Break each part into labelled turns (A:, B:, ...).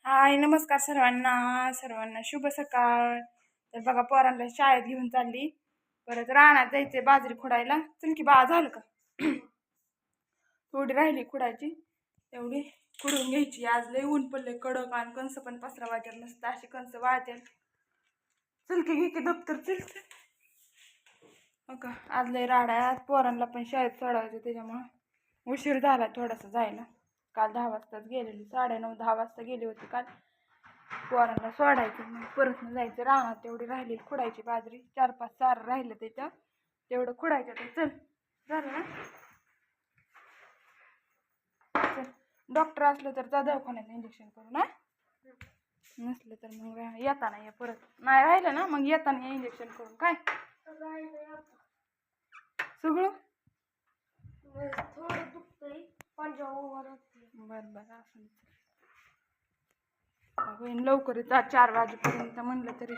A: हाय नमस्कार सर्वांना सर्वांना शुभ सकाळ. तर बघा पोरांना शाळेत घेऊन चालली. परत रानात जायचे बाजरी खुडायला. चल की बा झालं का? थोडी राहिली खुडायची तेवढी खुडून घ्यायची. आज लय ऊन पडले कडक आणि कंस पण पसरा वाटेल नसतं अशी कंस वाळते. चल की घे की दप्तर चल चल. बघा आज लय राड्यात पोरांना पण शाळेत सोडायचं त्याच्यामुळं उशीर झाला थोडासा जायला. काल 10 वाजताच गेलेली 9:30-10 वाजता गेली होती काल. पोरांना सोडायचं मग परत जायचं रानात. तेवढी राहिली खुडायची बाजरी 4-5 चार राहिलं त्याच्या तेवढं खुडायचं. ते चल झालं ना. चल डॉक्टर असलं तर जा दवाखान्यात इंजेक्शन करू ना. नसलं तर मग येताना या परत. नाही राहिलं ना मग येताना या इंजेक्शन करून. काय सगळं
B: थोडं दुखतंय
A: बरं बरं असं होईन लवकरच. आज 4 वाजेपर्यंत म्हणलं तरी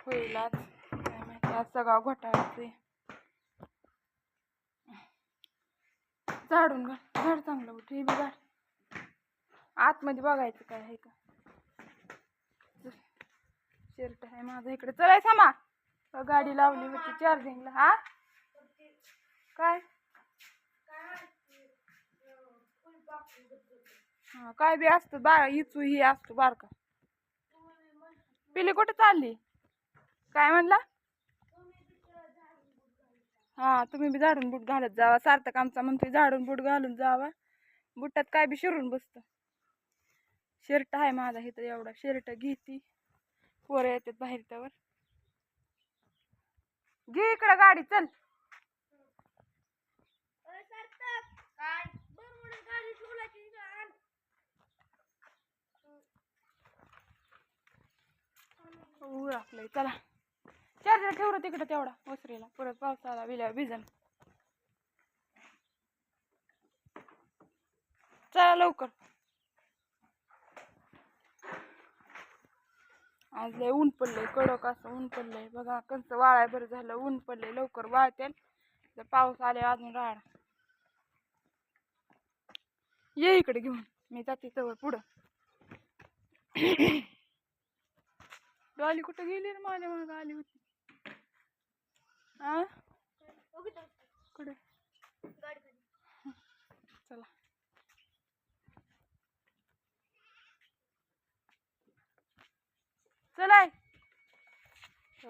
A: होईल. आज काय माहिती आज सगळा घोटाळाच आहे. झाडून घाल झाड चांगलं उठ. हे बी झाड आतमध्ये बघायचं काय आहे का. शर्ट आहे माझा इकडे. चलाय सामा गाडी लावली होती चार्जिंगला. हा काय हा काय बी असतं बारा इचू ही असतो बारका. पिली कुठे चालली? काय म्हणला? हा तुम्ही बी झाडून बूट घालत जावा. सार्थक आमचा म्हणतोय झाडून बूट घालून जावा. बुटात काय बी शिरून बसतं. शर्ट आहे माझा इथं एवढा. शर्ट घेती पोरं येतात बाहेर त्यावर. घे इकडं गाडी चल. आपलं चला चार्जर ठेवलं तिकडं तेवढा वसरीला. परत पावसाला बिल्या भिजन. चला लवकर. आज लय ऊन पडलंय कडक असं ऊन पडलंय. बघा कंच वाळाय बरं झालं. ऊन पडलंय लवकर वाळतेल. जर पाऊस आले अजून राड. ये इकडे घेऊन मी जाते तवर पुढं. डॉली कुठं गेली रे? माझ्या मागं आली होती. हा कुठे? चला चलाय.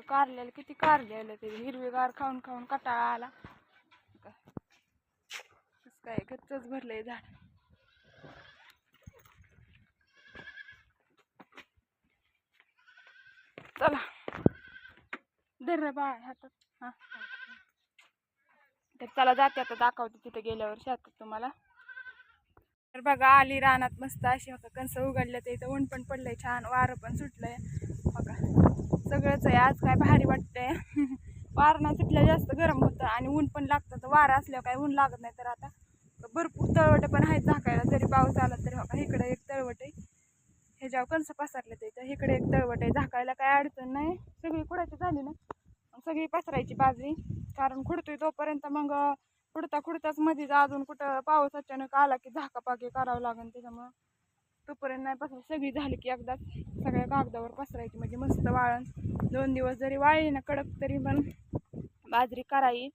A: कारल्याला किती कारले ते हिरवीगार खाऊन खाऊन कटाळा आला. काय गच्चच भरलंय झाड. चला धर बाळ हातात. हा तर चला जाते आता दाखवते तिथे गेल्यावर शेतात तुम्हाला. तर बघा आली रानात मस्त अशी बघा कंस उघडलं. ते इथं ऊन पण पडलंय छान. वारं पण सुटलंय बघा. सगळंच आहे आज. काय भारी वाटतंय. वारं नाही सुटलं जास्त गरम होतं आणि ऊन पण लागतं. तर वारं असल्यावर काय ऊन लागत नाही. तर आता भरपूर तळवट पण आहेत झाकायला. जरी पाऊस आला तरी बघा इकडे एक तळवट आहे. ह्याच्यावर कंस पसरले ते. तर इकडे एक तळवट आहे. झाकायला काय अडचण नाही. सगळी खुडायची झाली ना सगळी पसरायची बाजरी. कारण खुडतोय तोपर्यंत मग खुडताच मध्ये अजून कुठं पाऊस अचानक आला की झाकापाकी करावं लागेल. त्याच्यामुळं तोपर्यंत नाही पसरायची. सगळी झाली की एकदाच सगळ्या कागदावर पसरायची म्हणजे मस्त वाळण. 2 दिवस जरी वाळली ना कडक तरी पण बाजरी करायची.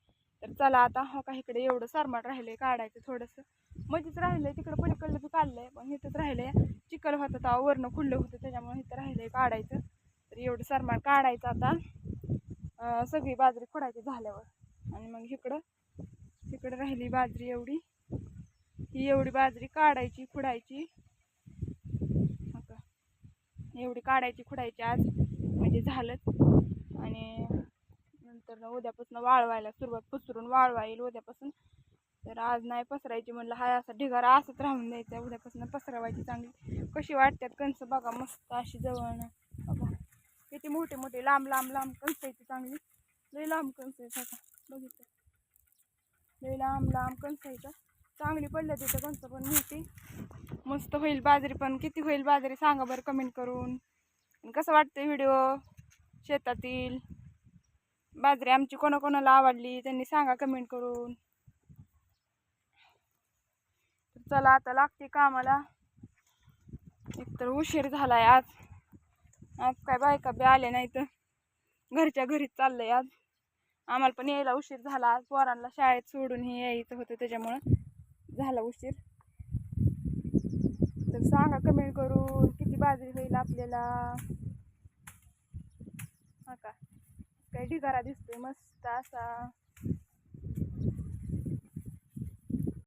A: तर चला आता हो का इकडे एवढं सारमाट राहिलंय काढायचं थोडंसं. मध्येच राहिलंय तिकडं पलीकडलं बी काढलंय पण इथंच राहिलंय. चिखल होतं तेव्हा वरनं खुल्लं होतं त्याच्यामुळे इथं राहिलंय काढायचं. तर एवढं सारमाट काढायचं आता सगळी बाजरी खुडायची झाल्यावर. आणि मग इकडं राहिली बाजरी एवढी. ही एवढी बाजरी काढायची खुडायची. आता एवढी काढायची खुडायची आज म्हणजे झालंच. आणि नंतर उद्यापासून वाळवायला सुरुवात. पसरून वाळवा येईल उद्यापासून. तर आज नाही पसरायची म्हणलं हाय असा ढिगारा असंच राहून द्यायचा. उद्यापासून पसरवायची चांगली. कशी वाटतात कंस बघा मस्त अशी जवळनं बघा. किती मोठे मोठे लांब लांब लांब कंस यायची चांगली. लई लांब कंस आहेत आता बघितलं. लई लांब लांब कंस यायचं चांगली पडलं तिथं कंस पण मोठी. मस्त होईल बाजरी पण. किती होईल बाजरी सांगा बरं कमेंट करून. कसं वाटतं व्हिडिओ शेतातील बाजरी आमची कोणाकोणाला आवडली त्यांनी सांगा कमेंट करून. चला आता लागते कामाला. एकतर उशीर झालाय आज. आज काय बायका बी आले नाही तर घरच्या घरीच चाललंय आज. आम्हाला पण यायला उशीर झाला आज. पोरांना शाळेत सोडून हे यायचं होतं त्याच्यामुळं झाला उशीर. तर सांगा कमेंट करून किती बाजरी होईल आपल्याला. हा का काय ढिगारा दिसतोय मस्त असा.